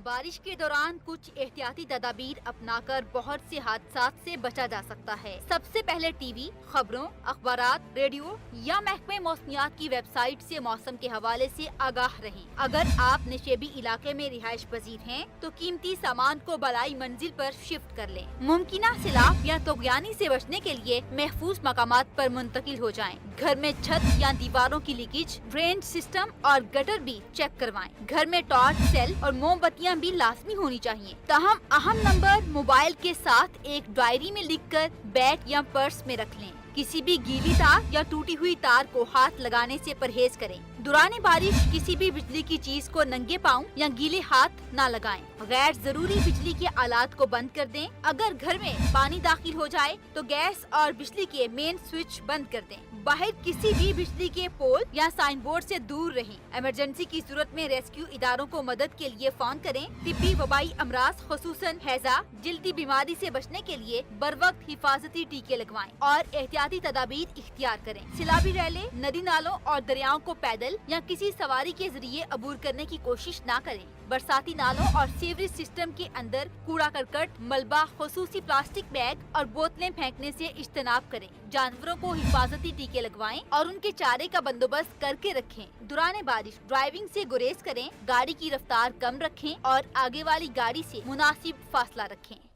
بارش کے دوران کچھ احتیاطی تدابیر اپنا کر بہت سے حادثات سے بچا جا سکتا ہے۔ سب سے پہلے ٹی وی، خبروں، اخبارات، ریڈیو یا محکمہ موسمیات کی ویب سائٹ سے موسم کے حوالے سے آگاہ رہیں۔ اگر آپ نشیبی علاقے میں رہائش پذیر ہیں تو قیمتی سامان کو بالائی منزل پر شفٹ کر لیں۔ ممکنہ سیلاب یا طغیانی سے بچنے کے لیے محفوظ مقامات پر منتقل ہو جائیں۔ گھر میں چھت یا دیواروں کی لیکیج، ڈرینج سسٹم اور گٹر بھی چیک کروائیں۔ گھر میں ٹارچ سیل اور موم بتیاں بھی لازمی ہونی چاہیے۔ تاہم اہم نمبر موبائل کے ساتھ ایک ڈائری میں لکھ کر بیگ یا پرس میں رکھ لیں۔ کسی بھی گیلی تار یا ٹوٹی ہوئی تار کو ہاتھ لگانے سے پرہیز کریں۔ دوران بارش کسی بھی بجلی کی چیز کو ننگے پاؤں یا گیلے ہاتھ نہ لگائیں۔ غیر ضروری بجلی کے آلات کو بند کر دیں۔ اگر گھر میں پانی داخل ہو جائے تو گیس اور بجلی کے مین سوئچ بند کر دیں۔ باہر کسی بھی بجلی کے پول یا سائن بورڈ سے دور رہیں۔ ایمرجنسی کی صورت میں ریسکیو اداروں کو مدد کے لیے فون کریں۔ طبی وبائی امراض خصوصاً ہیضہ، جلدی بیماری سے بچنے کے لیے بروقت حفاظتی ٹیکے لگوائیں اور احتیاطی تدابیر اختیار کریں۔ سیلابی ریلیں، ندی نالوں اور دریاؤں کو پیدل یا کسی سواری کے ذریعے عبور کرنے کی کوشش نہ کریں۔ برساتی نالوں اور سیوریج سسٹم کے اندر کوڑا کرکٹ، ملبہ، خصوصی پلاسٹک بیگ اور بوتلیں پھینکنے سے اجتناب کریں۔ جانوروں کو حفاظتی ٹیکے لگوائیں اور ان کے چارے کا بندوبست کر کے رکھیں۔ دوران بارش ڈرائیونگ سے گریز کریں، گاڑی کی رفتار کم رکھیں اور آگے والی گاڑی سے مناسب فاصلہ رکھیں۔